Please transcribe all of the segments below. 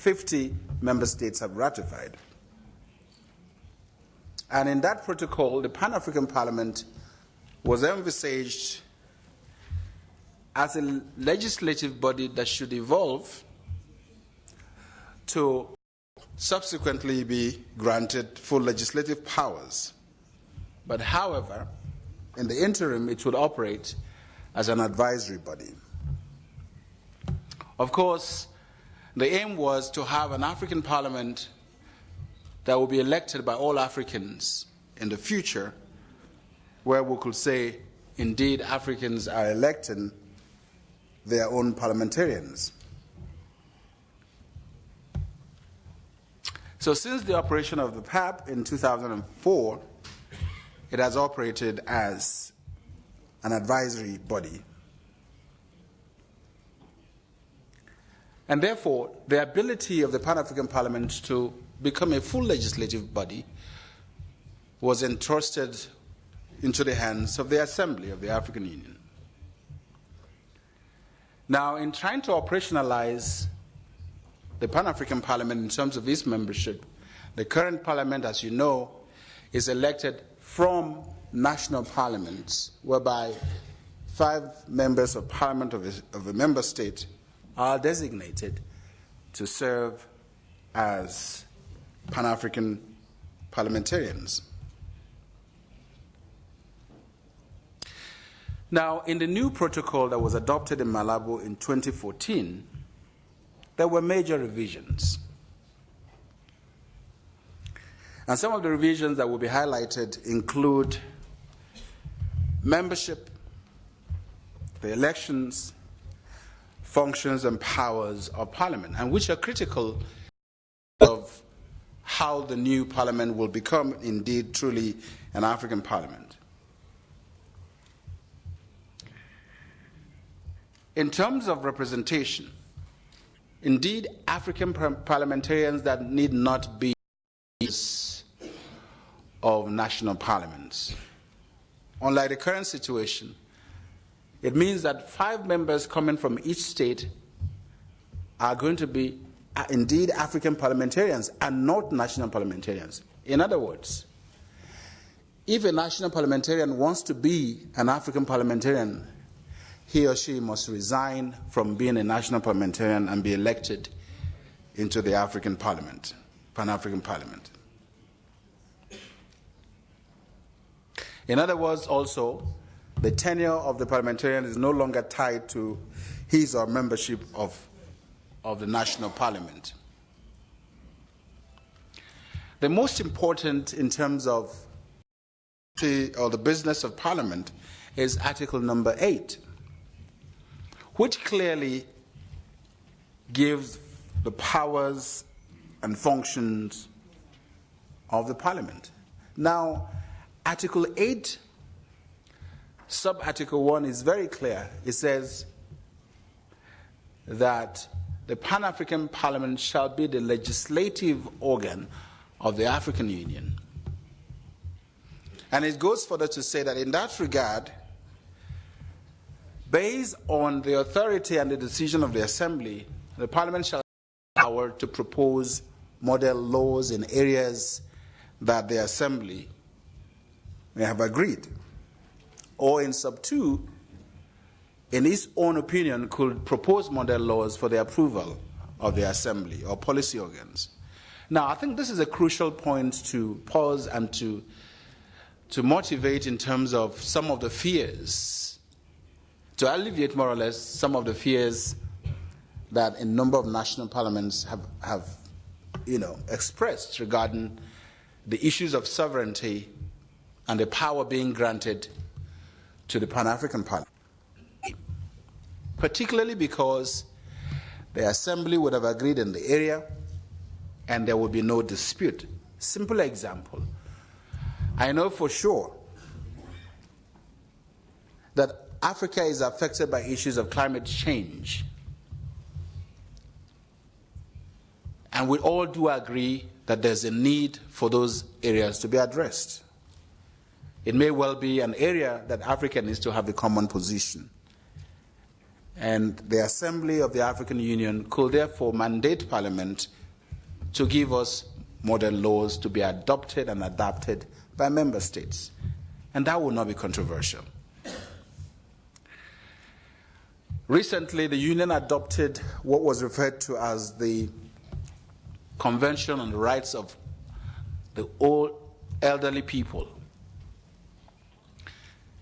50 member states have ratified. And in that protocol, the Pan-African Parliament was envisaged as a legislative body that should evolve to subsequently be granted full legislative powers. But however, in the interim, it would operate as an advisory body. Of course, the aim was to have an African Parliament that will be elected by all Africans in the future, where we could say, indeed, Africans are electing their own parliamentarians. So since the operation of the PAP in 2004, it has operated as an advisory body. And therefore, the ability of the Pan-African Parliament to become a full legislative body was entrusted into the hands of the Assembly of the African Union. Now, in trying to operationalize the Pan-African Parliament in terms of its membership, the current Parliament, as you know, is elected from national parliaments, whereby 5 members of Parliament of a member state are designated to serve as Pan-African parliamentarians. Now, in the new protocol that was adopted in Malabo in 2014, there were major revisions. And some of the revisions that will be highlighted include membership, the elections, functions and powers of Parliament, and which are critical of how the new Parliament will become indeed truly an African Parliament. In terms of representation, indeed, African parliamentarians that need not be of national parliaments. Unlike the current situation, it means that 5 members coming from each state are going to be indeed African parliamentarians and not national parliamentarians. In other words, if a national parliamentarian wants to be an African parliamentarian, he or she must resign from being a national parliamentarian and be elected into the African Parliament, Pan-African Parliament. In other words, also, the tenure of the parliamentarian is no longer tied to his or membership of the national parliament. The most important in terms of the business of Parliament is Article number 8, which clearly gives the powers and functions of the Parliament. Now, Article 8, sub-Article 1 is very clear. It says that the Pan-African Parliament shall be the legislative organ of the African Union. And it goes further to say that in that regard, based on the authority and the decision of the Assembly, the Parliament shall have the power to propose model laws in areas that the Assembly may have agreed. Or in sub 2, in its own opinion, could propose model laws for the approval of the Assembly or policy organs. Now, I think this is a crucial point to pause and to motivate in terms of some of the fears, to alleviate more or less some of the fears that a number of national parliaments have expressed regarding the issues of sovereignty and the power being granted to the Pan-African Parliament, particularly because the Assembly would have agreed in the area and there would be no dispute. Simple example. I know for sure that Africa is affected by issues of climate change. And we all do agree that there's a need for those areas to be addressed. It may well be an area that Africa needs to have a common position. And the Assembly of the African Union could therefore mandate Parliament to give us model laws to be adopted and adapted by member states. And that will not be controversial. Recently, the Union adopted what was referred to as the Convention on the Rights of the Old Elderly People.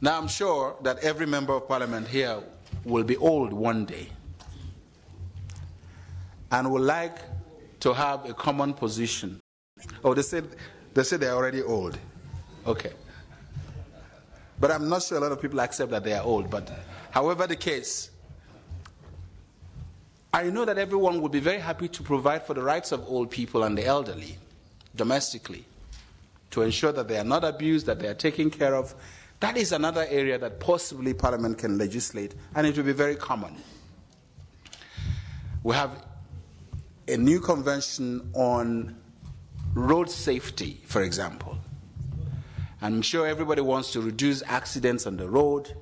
Now, I'm sure that every member of Parliament here will be old one day and would like to have a common position. Oh, they say they're already old. Okay. But I'm not sure a lot of people accept that they are old. But however the case, I know that everyone would be very happy to provide for the rights of old people and the elderly domestically, to ensure that they are not abused, that they are taken care of. That is another area that possibly Parliament can legislate, and it will be very common. We have a new convention on road safety, for example. I'm sure everybody wants to reduce accidents on the road,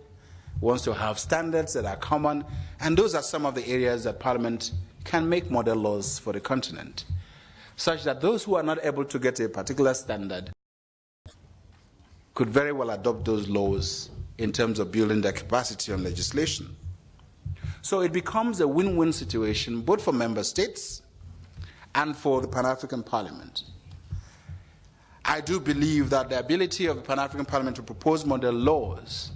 wants to have standards that are common, and those are some of the areas that Parliament can make model laws for the continent, such that those who are not able to get a particular standard could very well adopt those laws in terms of building their capacity on legislation. So it becomes a win-win situation both for member states and for the Pan-African Parliament. I do believe that the ability of the Pan-African Parliament to propose model laws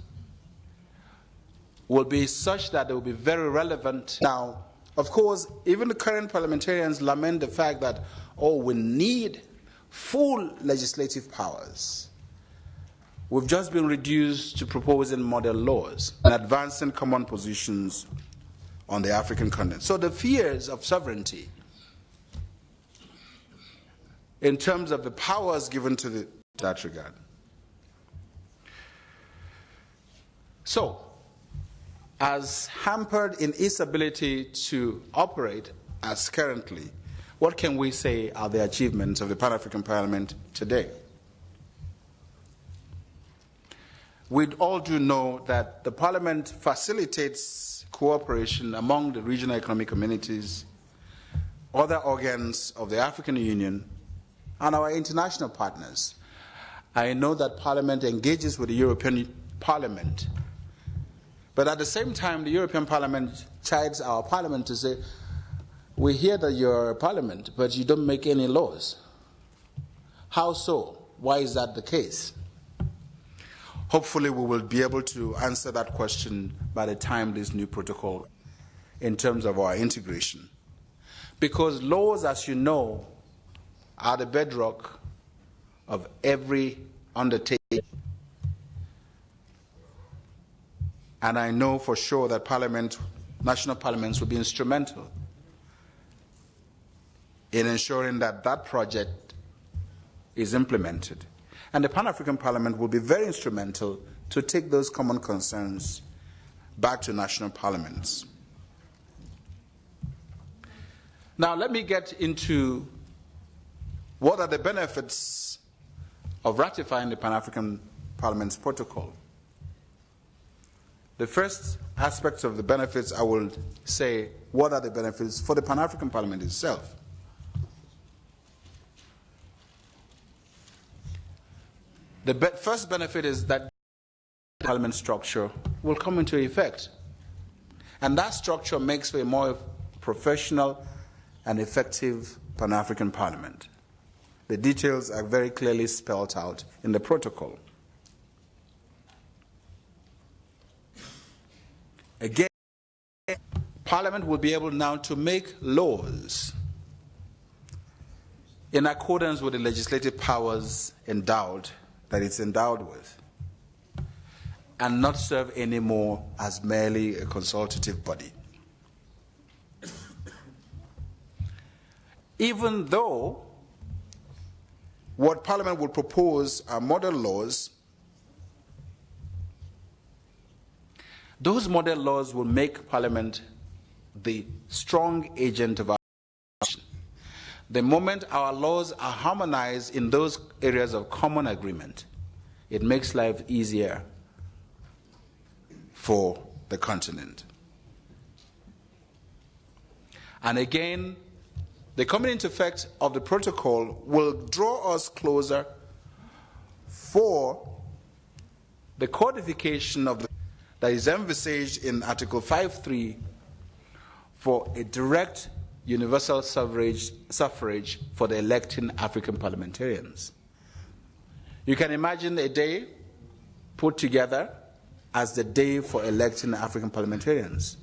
will be such that they will be very relevant. Now, of course, even the current parliamentarians lament the fact that, oh, we need full legislative powers. We've just been reduced to proposing model laws and advancing common positions on the African continent. So the fears of sovereignty in terms of the powers given to that regard. So, as hampered in its ability to operate as currently, what can we say are the achievements of the Pan-African Parliament today? We all do know that the Parliament facilitates cooperation among the regional economic communities, other organs of the African Union, and our international partners. I know that Parliament engages with the European Parliament, but at the same time, the European Parliament chides our Parliament to say, we hear that you're a Parliament, but you don't make any laws. How so? Why is that the case? Hopefully we will be able to answer that question by the time this new protocol in terms of our integration. Because laws, as you know, are the bedrock of every undertaking. And I know for sure that Parliament, national parliaments will be instrumental in ensuring that that project is implemented. And the Pan-African Parliament will be very instrumental to take those common concerns back to national parliaments. Now let me get into what are the benefits of ratifying the Pan-African Parliament's protocol. The first aspect of the benefits, I will say, what are the benefits for the Pan-African Parliament itself? The first benefit is that Parliament structure will come into effect. And that structure makes for a more professional and effective Pan-African Parliament. The details are very clearly spelled out in the protocol. Again, Parliament will be able now to make laws in accordance with the legislative powers that it's endowed with, and not serve anymore as merely a consultative body. Even though what Parliament will propose are model laws, those model laws will make Parliament the strong agent of our nation. The moment our laws are harmonized in those areas of common agreement, it makes life easier for the continent. And again, the coming into effect of the protocol will draw us closer for the codification of that is envisaged in Article 5.3 for a direct universal suffrage for the electing African parliamentarians. You can imagine a day put together as the day for electing African parliamentarians.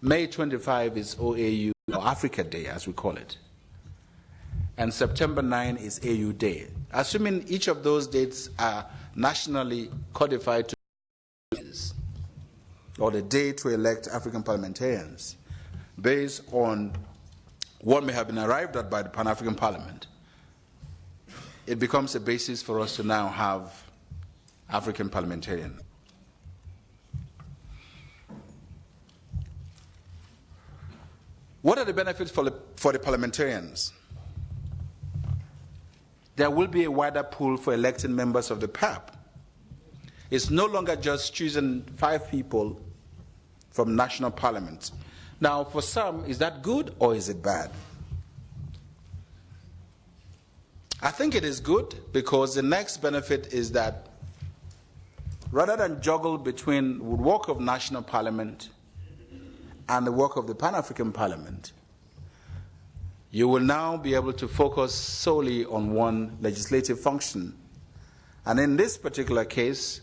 May 25 is OAU, or Africa Day as we call it. And September 9 is AU Day. Assuming each of those dates are nationally codified to or the day to elect African parliamentarians based on what may have been arrived at by the Pan-African Parliament, it becomes a basis for us to now have African parliamentarians. What are the benefits for the parliamentarians? There will be a wider pool for electing members of the PAP. It's no longer just choosing 5 people from national parliaments. Now, for some, is that good or is it bad? I think it is good because the next benefit is that rather than juggle between the work of national parliament and the work of the Pan-African Parliament, you will now be able to focus solely on one legislative function. And in this particular case,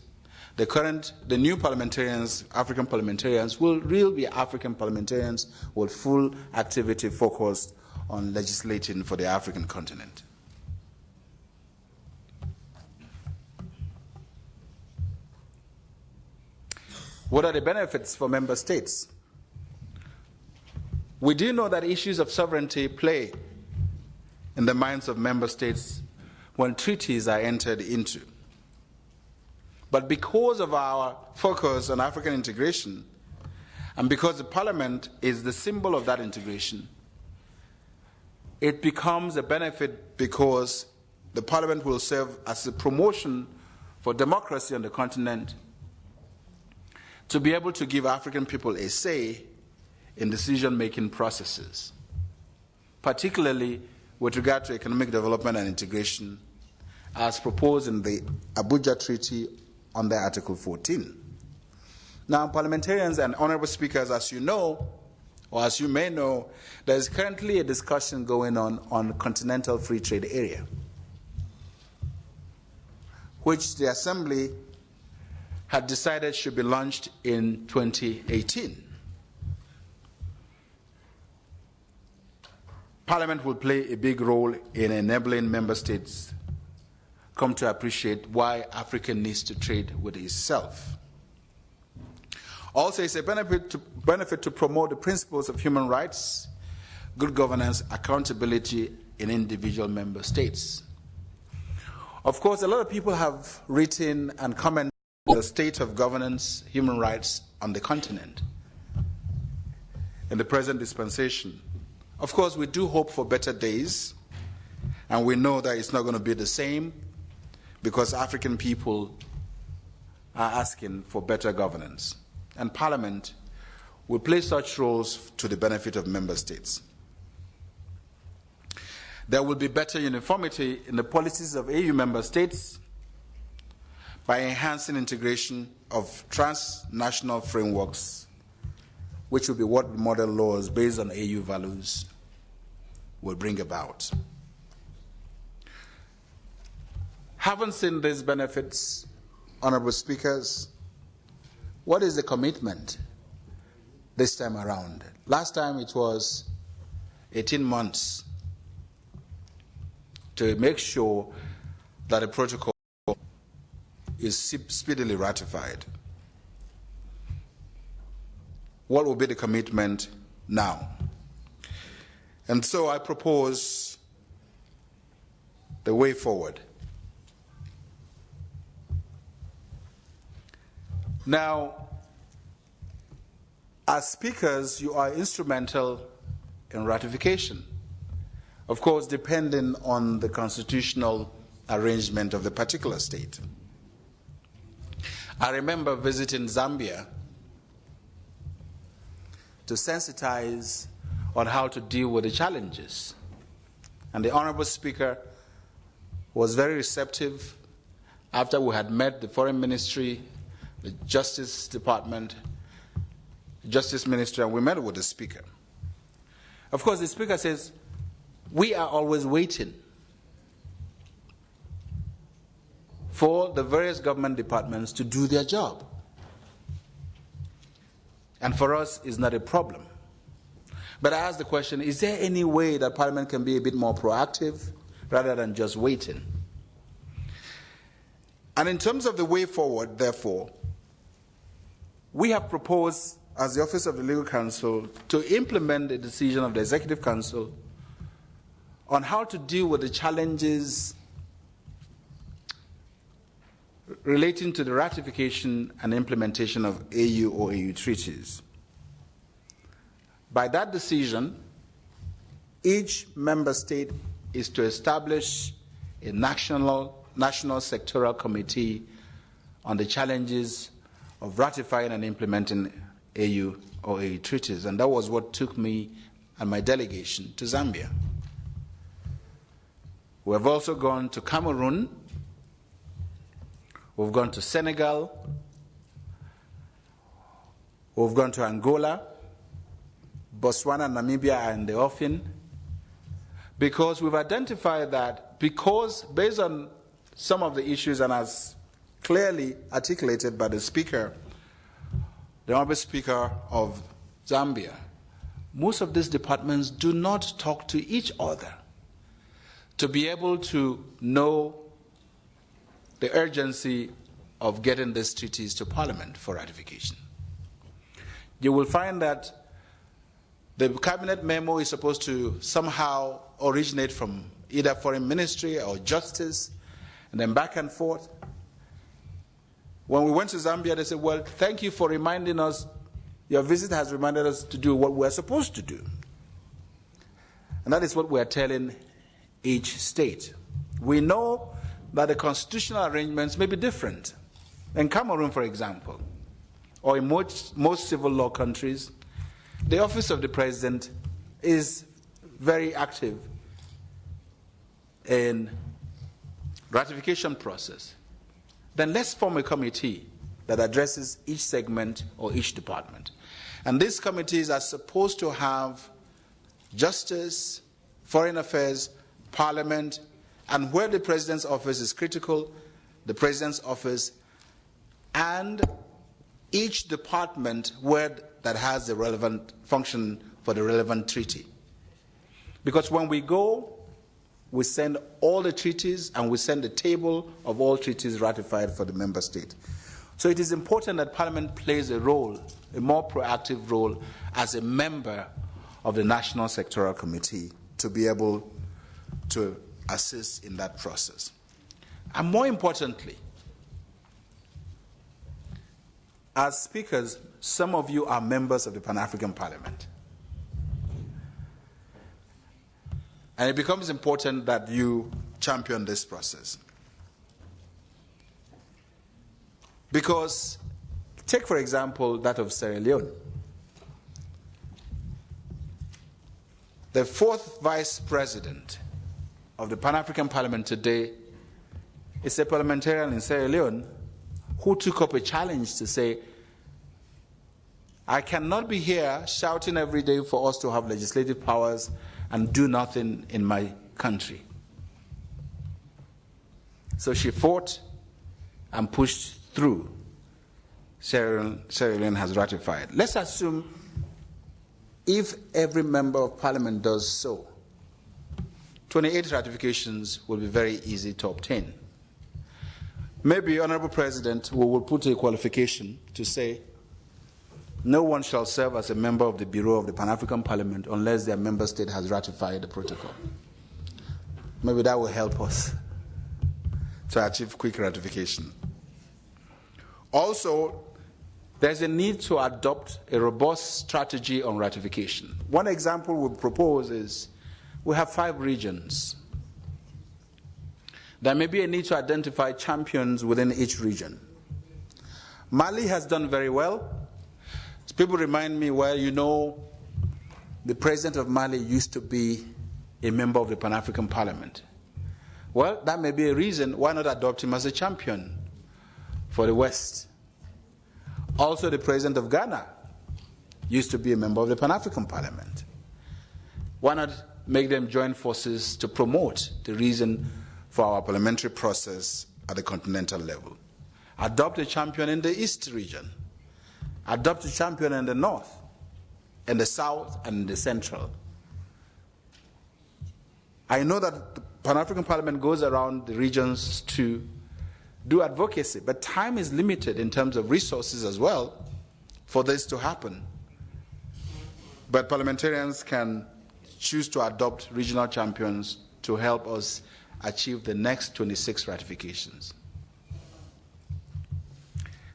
the new parliamentarians, African parliamentarians, will really be African parliamentarians with full activity focused on legislating for the African continent. What are the benefits for member states? We do know that issues of sovereignty play in the minds of member states when treaties are entered into. But because of our focus on African integration, and because the Parliament is the symbol of that integration, it becomes a benefit because the Parliament will serve as a promotion for democracy on the continent, to be able to give African people a say in decision-making processes, particularly with regard to economic development and integration, as proposed in the Abuja Treaty under Article 14. Now, parliamentarians and honorable speakers, as you know, or as you may know, there is currently a discussion going on Continental Free Trade Area, which the Assembly had decided should be launched in 2018. Parliament will play a big role in enabling member states come to appreciate why Africa needs to trade with itself. Also, it's a benefit to promote the principles of human rights, good governance, accountability in individual member states. Of course, a lot of people have written and commented on the state of governance, human rights on the continent in the present dispensation. Of course, we do hope for better days, and we know that it's not going to be the same because African people are asking for better governance. And Parliament will play such roles to the benefit of member states. There will be better uniformity in the policies of AU member states by enhancing integration of transnational frameworks, which will be what model laws based on AU values will bring about. Having seen these benefits, honorable speakers, what is the commitment this time around? Last time it was 18 months to make sure that the protocol is speedily ratified. What will be the commitment now? And so I propose the way forward. Now, as speakers, you are instrumental in ratification, of course, depending on the constitutional arrangement of the particular state. I remember visiting Zambia to sensitize on how to deal with the challenges. And the Honorable Speaker was very receptive after we had met the Foreign Ministry, the Justice Department, the Justice Ministry, and we met with the Speaker. Of course, the Speaker says, we are always waiting for the various government departments to do their job. And for us, it's not a problem. But I ask the question, is there any way that Parliament can be a bit more proactive rather than just waiting? And in terms of the way forward, therefore, we have proposed, as the Office of the Legal Counsel, to implement the decision of the Executive Council on how to deal with the challenges relating to the ratification and implementation of AU or AU treaties. By that decision, each member state is to establish a national sectoral committee on the challenges of ratifying and implementing AU or AU treaties. And that was what took me and my delegation to Zambia. We have also gone to Cameroon. We've gone to Senegal. We've gone to Angola. Botswana and Namibia are in the offing, because we've identified that based on some of the issues, and as clearly articulated by the Speaker, the Honorable Speaker of Zambia, most of these departments do not talk to each other to be able to know the urgency of getting these treaties to Parliament for ratification. You will find that the Cabinet memo is supposed to somehow originate from either Foreign Ministry or Justice, and then back and forth. When we went to Zambia, they said, well, thank you for reminding us. Your visit has reminded us to do what we're supposed to do. And that is what we're telling each state. We know that the constitutional arrangements may be different. In Cameroon, for example, or in most civil law countries, the Office of the President is very active in ratification process. Then let's form a committee that addresses each segment or each department. And these committees are supposed to have Justice, Foreign Affairs, Parliament, and where the President's office is critical, the President's office, and each department that has the relevant function for the relevant treaty. Because when we go, we send all the treaties and we send the table of all treaties ratified for the member state. So it is important that Parliament plays a role, a more proactive role, as a member of the National Sectoral Committee to be able to assist in that process. And more importantly, as speakers, some of you are members of the Pan-African Parliament. And it becomes important that you champion this process. Because, take for example that of Sierra Leone. The fourth vice president of the Pan-African Parliament today is a parliamentarian in Sierra Leone who took up a challenge to say, I cannot be here shouting every day for us to have legislative powers and do nothing in my country. So she fought and pushed through. Sierra Leone has ratified. Let's assume if every member of Parliament does so, 28 ratifications will be very easy to obtain. Maybe, Honorable President, we will put a qualification to say no one shall serve as a member of the Bureau of the Pan-African Parliament unless their member state has ratified the protocol. Maybe that will help us to achieve quick ratification. Also, there's a need to adopt a robust strategy on ratification. One example we propose is we have 5 regions. There may be a need to identify champions within each region. Mali has done very well. People remind me, well, you know, the president of Mali used to be a member of the Pan-African Parliament. Well, that may be a reason why not adopt him as a champion for the West. Also, the president of Ghana used to be a member of the Pan-African Parliament. Why not make them join forces to promote the reason for our parliamentary process at the continental level? Adopt a champion in the East region. Adopt a champion in the North, in the South, and in the Central. I know that the Pan-African Parliament goes around the regions to do advocacy, but time is limited in terms of resources as well for this to happen. But parliamentarians can choose to adopt regional champions to help us achieve the next 26 ratifications,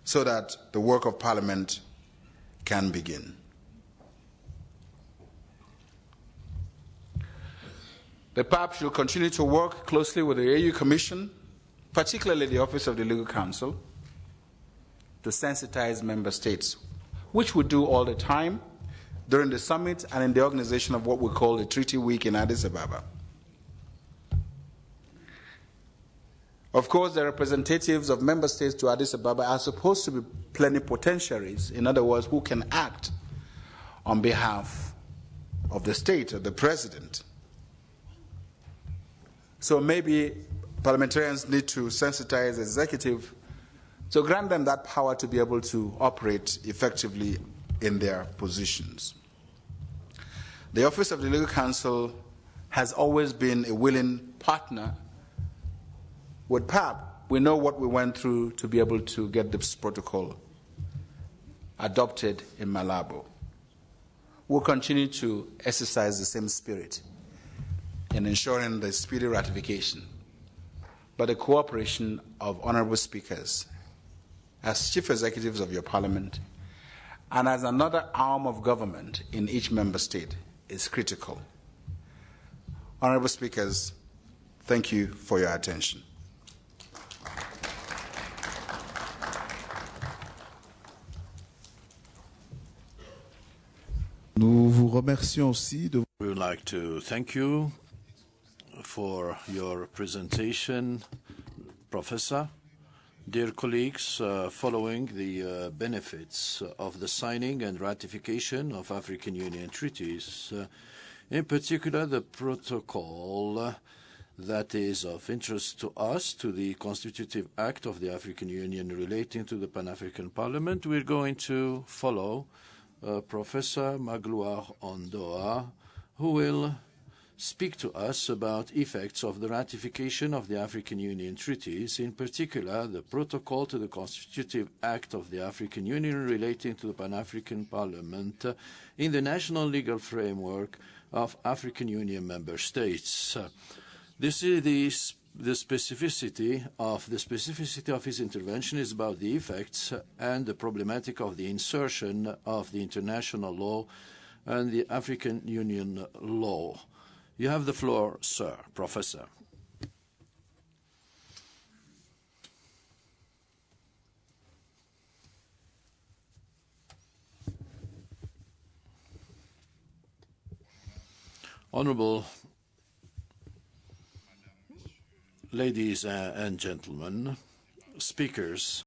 so that the work of Parliament can begin. The PAP should continue to work closely with the AU Commission, particularly the Office of the Legal Counsel, to sensitize member states, which we do all the time during the summit and in the organization of what we call the Treaty Week in Addis Ababa. Of course, the representatives of member states to Addis Ababa are supposed to be plenipotentiaries, in other words, who can act on behalf of the state or the president. So maybe parliamentarians need to sensitize the executive to grant them that power to be able to operate effectively in their positions. The Office of the Legal Counsel has always been a willing partner with PAP. We know what we went through to be able to get this protocol adopted in Malabo. We'll continue to exercise the same spirit in ensuring the speedy ratification, but the cooperation of honorable speakers as chief executives of your parliament and as another arm of government in each member state is critical. Honorable speakers, thank you for your attention. Nous vous remercions aussi de... We would like to thank you for your presentation, Professor. Dear colleagues, following the benefits of the signing and ratification of African Union treaties, in particular the protocol that is of interest to us, to the Constitutive Act of the African Union relating to the Pan-African Parliament, we're going to follow Professor Magloire Ondoa, who will speak to us about effects of the ratification of the African Union treaties, in particular the protocol to the Constitutive Act of the African Union relating to the Pan-African Parliament in the national legal framework of African Union member states. This is the specificity of his intervention is about the effects and the problematic of the insertion of the international law and the African Union law. You have the floor, sir, Professor. Honorable ladies and gentlemen, speakers,